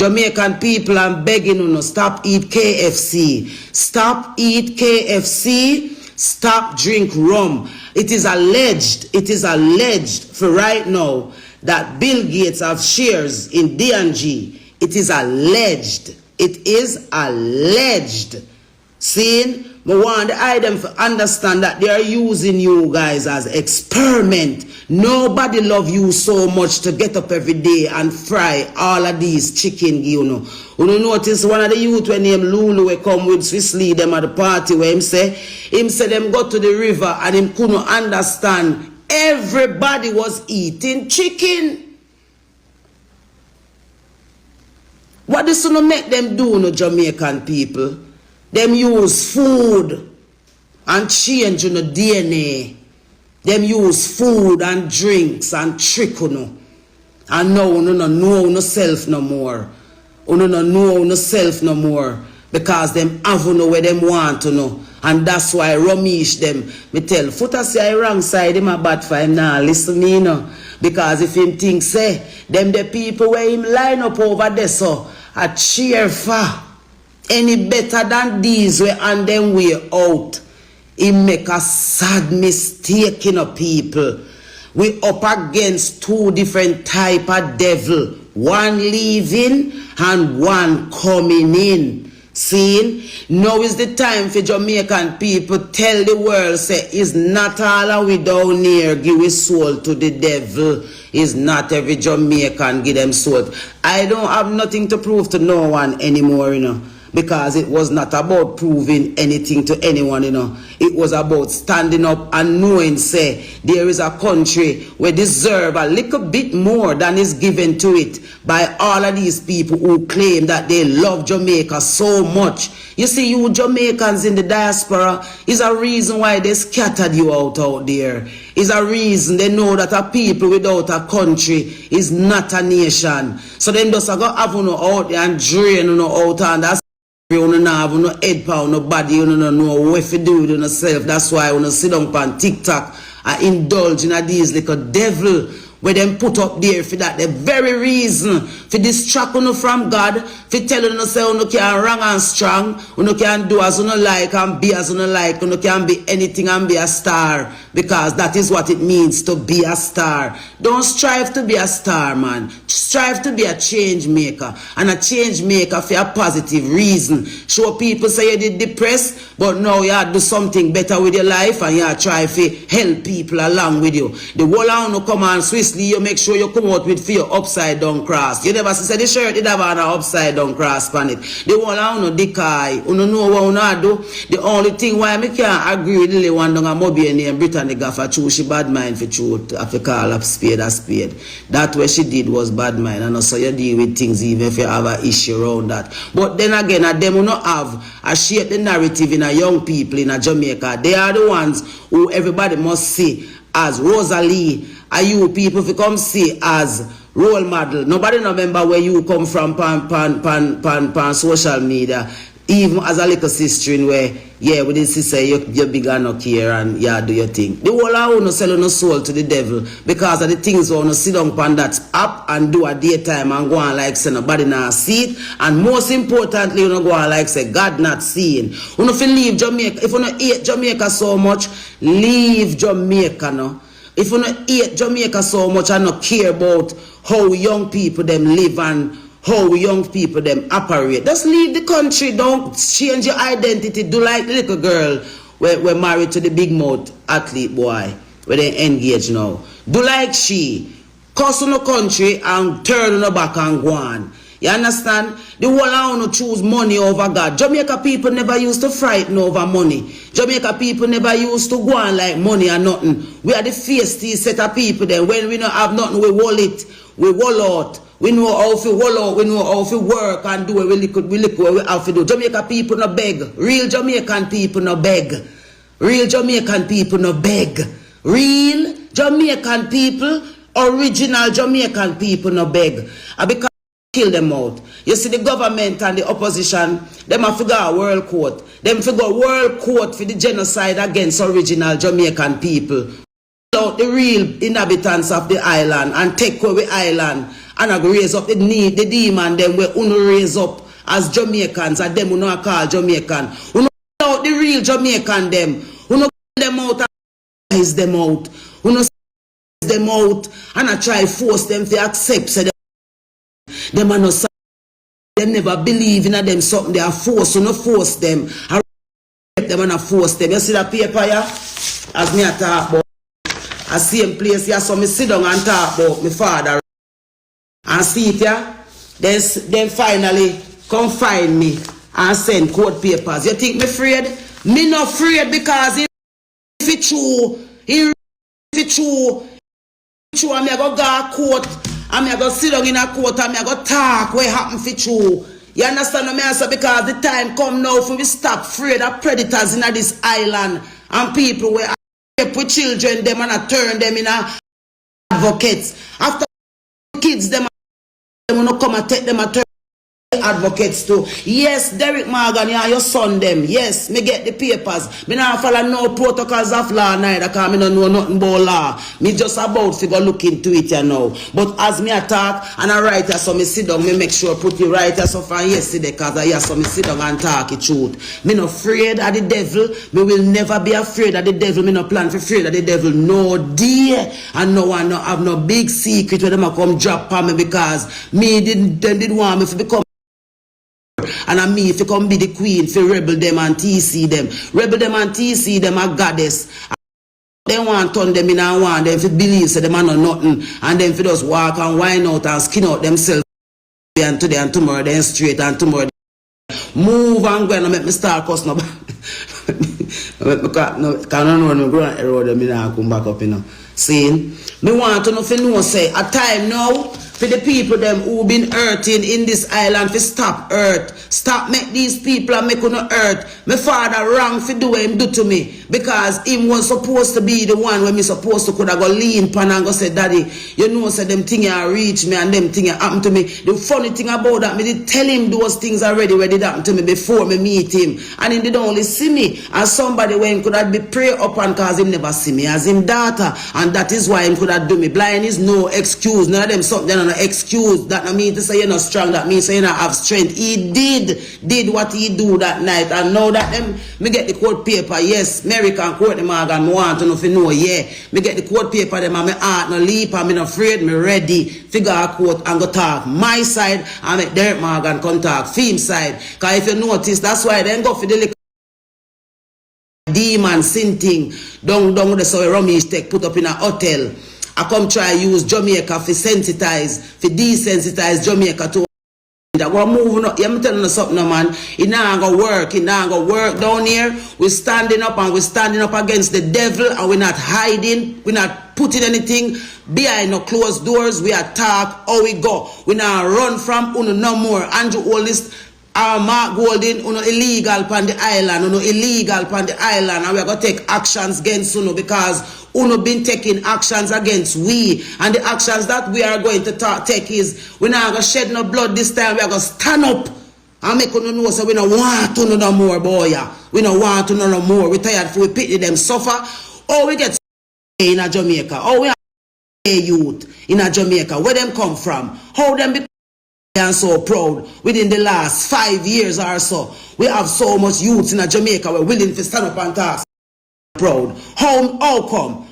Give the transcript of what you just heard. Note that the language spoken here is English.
Jamaican people, I'm begging you, stop eat KFC. Stop eat KFC. Stop drink rum. It is alleged for right now that Bill Gates have shares in D&G. It is alleged. It is alleged. Seeing? I want the item to understand that they are using you guys as experiment. Nobody love you so much to get up every day and fry all of these chicken, you know. You notice one of the youth when named Lulu we come with Rosealee them at the party where him say them go to the river and him couldn't understand. Everybody was eating chicken. What this gonna make them do, no Jamaican people? Them use food and change the DNA. Them use food and drinks and trick no. And now no know no self no more. No know no self no more. Because them have no where them want to know. And that's why Romeich them, me tell, foot a say wrong side, him a bad for him now. Listen me, you know. Because if him think say, them the people where him line up over there so, a cheer for. Any better than these way and then we out. He make a sad mistake in a people. We up against two different type of devil. One leaving and one coming in. See? Now is the time for Jamaican people tell the world say it's not all we down here give his soul to the devil. It's not every Jamaican give them soul. I don't have nothing to prove to no one anymore, you know. Because it was not about proving anything to anyone, you know. It was about standing up and knowing, say, there is a country where deserve a little bit more than is given to it by all of these people who claim that they love Jamaica so much. You see, you Jamaicans in the diaspora, is a reason why they scattered you out there. Is a reason they know that a people without a country is not a nation. So then just go have no out there and drain no out and that's you don't have no head power, no body, you don't know what to do with yourself. That's why when you sit down on TikTok and indulge in these little devil where them put up there for that. The very reason for distract you from God, for telling you say you can wrong and strong, you can do as you like and be as you like, you can be anything and be a star. Because that is what it means to be a star. Don't strive to be a star, man. Strive to be a change maker. And a change maker for a positive reason. Show people say you did depressed, but now you have to do something better with your life and you try to help people along with you. The whole of you come on Rosealee, you make sure you come out with for your upside down cross. You never say the shirt it have an upside down cross on it. The whole of you decay. You know what you do. The only thing why I can't agree with the one down a mobile name Britain. The gaffer true, she bad mind for truth. If you call a spade a spade. That what she did was bad mind. And also you deal with things even if you have an issue around that. But then again, them will not have a shape the narrative in a young people in a Jamaica. They are the ones who everybody must see as Rosealee. Are you people if you come see as role model. Nobody remember where you come from pan social media. Even as a little sister in where, yeah, with this sister, you're big enough here and yeah, do your thing. The whole of you sell no soul to the devil because of the things you sit down on that app and do a daytime and go on like say nobody not see it. And most importantly, you go on like say God not seeing. You know if you leave Jamaica, if you don't hate Jamaica so much, leave Jamaica no. If you don't hate Jamaica so much and not care about how young people them live and how young people them operate. Just leave the country. Don't change your identity. Do like the little girl we're married to the big mouth athlete boy where they engage now. Do like she. Cuss on the country and turn on the back and go on. You understand? The whole I want to choose money over God. Jamaica people never used to frighten over money. Jamaica people never used to go on like money or nothing. We are the feisty set of people then. When we don't have nothing, we wall it. We wall out. We know how to wall out. We know how to work and do what we look what we have to do. Jamaica people no beg. Real Jamaican people no beg. Real Jamaican people no beg. Real Jamaican people, original Jamaican people no beg. And because kill them out. You see the government and the opposition, them have figure a world court. Them figure world court for the genocide against original Jamaican people. Out the real inhabitants of the island and take away the island and I go raise up the demon them where uno raise up as Jamaicans, and them uno call Jamaican. Uno out the real Jamaican them. Uno them out and eyes them out. Uno them out and I try force them to accept. So them are not. Them never believe in them something. They are forced. Uno force them. I them and I force them. You see that paper here? As me I talk about. I same place here, so me sit down and talk about my father. And see it here. Then finally come find me and send court papers. You think me afraid? Me not afraid because if it's true, I'm going to go to court, I'm going to sit down in a court, I'm going to talk what happened for true. You understand what I answer? Because the time come now for we stop afraid of predators in this island and people where I with children them and I turn them in advocates. After kids them will come and take them and turn advocates too. Yes, Derrick Morgan, yeah, your son them. Yes, me get the papers. Me not follow no protocols of law neither, because me don't know nothing about law. Me just about to go look into it, you know. But as me attack and I write here, so me sit down, me make sure put the writer so far yesterday, because I hear so me sit down and talk the truth. Me not afraid of the devil. Me will never be afraid of the devil. Me no plan for afraid of the devil. No dear. And no one no have no big secret where them a come drop on me, because me did want me to become. And I me if you come be the queen for rebel them and TC them. Rebel them and TC them a goddess. They want to turn them in and want them to believe so them are not nothing. And then for just walk and whine out and skin out themselves. And today and tomorrow then straight and tomorrow. Move and go and make me start cuss no. Because I don't know when I go and erode them and come back up, you know. See? Me want to know if you know say a time now for the people them who been hurting in this island to stop hurt. Stop make these people and make no hurt. My father wrong for do what him do to me. Because him was supposed to be the one when me supposed to could have go lean pan and go say, Daddy, you know say them thing you reach me and them thing happen to me. The funny thing about that, me did tell him those things already where did happen to me before me meet him. And he did only see me as somebody when could have be pray upon because him never see me as him daughter. And that is why him could have do me. Blind is no excuse. None of them something no excuse. That no mean to say you're not strong. That means say you not have strength. He did what he do that night. And now that them me get the court paper. Yes, Mary can court the Morgan. Me want to know if you know. Yeah, me get the court paper. Them and me heart no leap. I'm not afraid. Me ready. Figure out court and go talk my side. And make Derrick Morgan come talk Fim side. Because if you notice, that's why they go for the demon sin thing. Down the so Romeich take put up in a hotel. I come try use Jamaica for sensitize, for desensitize Jamaica to that we're moving up. I'm telling you something, man. It not gonna work. It not gonna work down here. We're standing up and we're standing up against the devil and we're not hiding. We're not putting anything behind no closed doors. We attack how we go. We not run from uno no more. Andrew Oldest. Mark Golden, illegal on the island, illegal on the island, and we are going to take actions against Uno because Uno been taking actions against we, and the actions that we are going to take is we're not going to shed no blood this time. We are going to stand up and make Uno know so we don't want to know no more, boy. We don't want to know no more. We're tired for we pity them suffer. Oh, we get in a Jamaica. Oh, we are youth in a Jamaica. Where them come from? How them be and so proud within the last 5 years or so. We have so much youths in Jamaica we're willing to stand up and talk proud. How come?